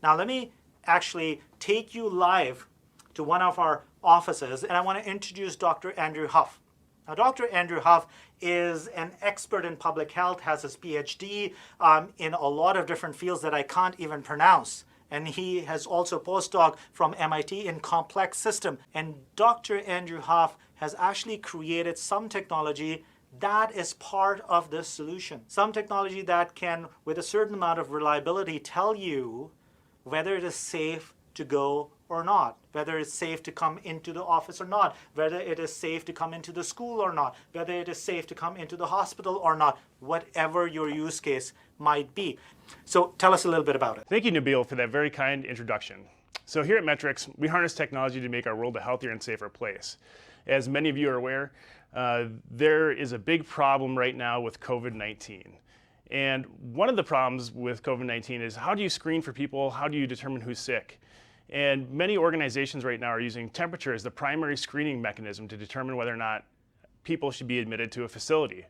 Now let me actually take you live to one of our offices, and I want to introduce Dr. Andrew Huff. Now, Dr. Andrew Huff is an expert in public health, has his PhD in a lot of different fields that I can't even pronounce. And he has also postdoc from MIT in complex system. And Dr. Andrew Huff has actually created some technology that is part of this solution. Some technology that can, with a certain amount of reliability, tell you whether it is safe to go or not, whether it's safe to come into the office or not, whether it is safe to come into the school or not, whether it is safe to come into the hospital or not, whatever your use case might be. So tell us a little bit about it. Thank you, Nabil, for that very kind introduction. So here at MTRX, we harness technology to make our world a healthier and safer place. As many of you are aware, there is a big problem right now with COVID-19. And one of the problems with COVID-19 is, how do you screen for people? How do you determine who's sick? And many organizations right now are using temperature as the primary screening mechanism to determine whether or not people should be admitted to a facility.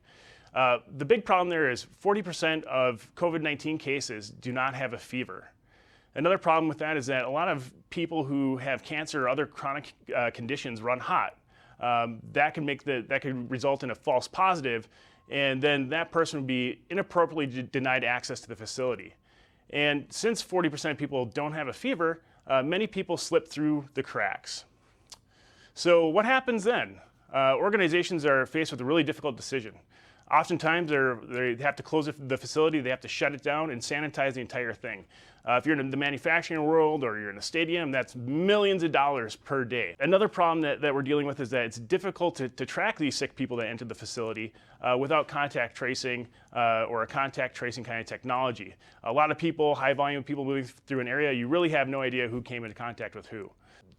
The big problem there is 40% of COVID-19 cases do not have a fever. Another problem with that is that a lot of people who have cancer or other chronic conditions run hot. That can result in a false positive, and then that person would be inappropriately denied access to the facility. And since 40% of people don't have a fever, many people slip through the cracks. So what happens then? Organizations are faced with a really difficult decision. Oftentimes they have to close the facility, they have to shut it down and sanitize the entire thing. If you're in the manufacturing world or you're in a stadium, that's millions of dollars per day. Another problem that we're dealing with is that it's difficult to track these sick people that enter the facility without contact tracing or a contact tracing kind of technology. A lot of people, high volume of people moving through an area, you really have no idea who came into contact with who.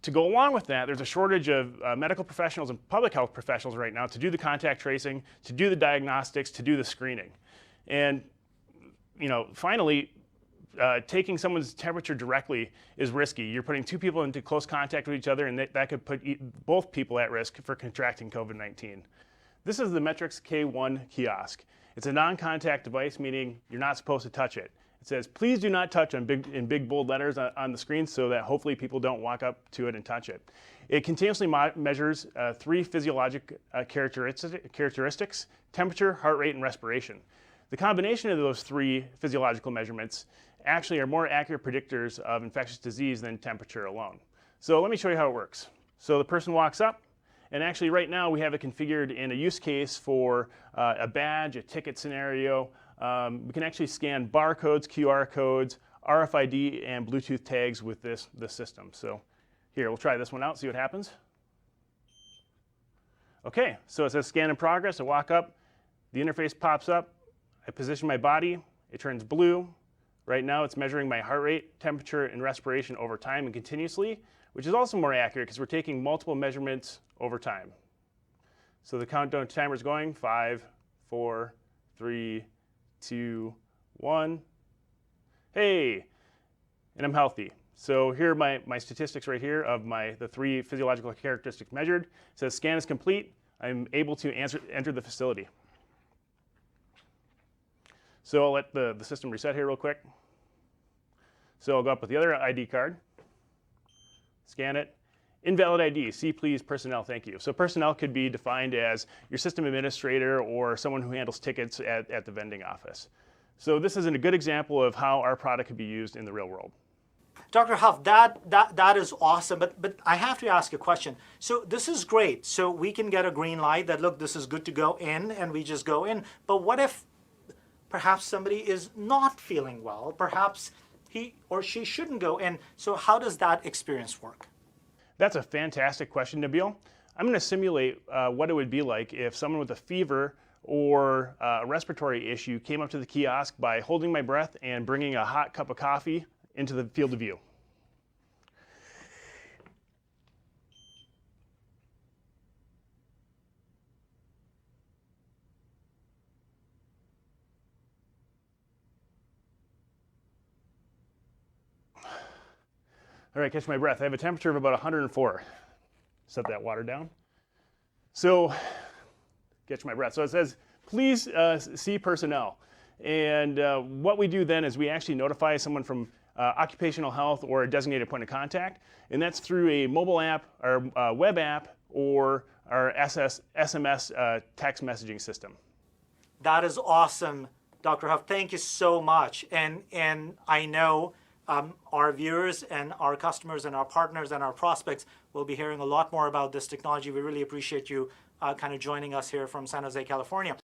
To go along with that, there's a shortage of medical professionals and public health professionals right now to do the contact tracing, to do the diagnostics, to do the screening. And finally, taking someone's temperature directly is risky. You're putting two people into close contact with each other, and that could put both people at risk for contracting COVID-19. This is the MTRX K1 kiosk. It's a non-contact device, meaning you're not supposed to touch it. It says, please do not touch in big bold letters on the screen so that hopefully people don't walk up to it and touch it. It continuously measures 3 physiologic characteristics: temperature, heart rate, and respiration. The combination of those 3 physiological measurements actually are more accurate predictors of infectious disease than temperature alone. So let me show you how it works. So the person walks up, and actually right now we have it configured in a use case for a badge, a ticket scenario. We can actually scan barcodes, QR codes, RFID, and Bluetooth tags with this system. So here, we'll try this one out, see what happens. Okay, so it says scan in progress. I walk up, the interface pops up, I position my body, it turns blue. Right now it's measuring my heart rate, temperature, and respiration over time and continuously, which is also more accurate because we're taking multiple measurements over time. So the countdown timer is going, 5, 4, 3, 2, 1. Hey, and I'm healthy. So here are my statistics right here of the 3 physiological characteristics measured. It says scan is complete. I'm able to enter the facility. So I'll let the system reset here real quick. So I'll go up with the other ID card, scan it. Invalid ID, see please personnel, thank you. So personnel could be defined as your system administrator or someone who handles tickets at the vending office. So this is a good example of how our product could be used in the real world. Dr. Huff, that is awesome, but I have to ask a question. So this is great. So we can get a green light that, look, this is good to go in, and we just go in. But what if perhaps somebody is not feeling well? Perhaps he or she shouldn't go in. So how does that experience work? That's a fantastic question, Nabil. I'm going to simulate what it would be like if someone with a fever or a respiratory issue came up to the kiosk by holding my breath and bringing a hot cup of coffee into the field of view. All right, catch my breath. I have a temperature of about 104. Set that water down. So, catch my breath. So it says, please see personnel. And what we do then is we actually notify someone from occupational health or a designated point of contact, and that's through a mobile app, our web app, or our SMS text messaging system. That is awesome, Dr. Huff. Thank you so much. And I know our viewers and our customers and our partners and our prospects will be hearing a lot more about this technology. We really appreciate you kind of joining us here from San Jose, California.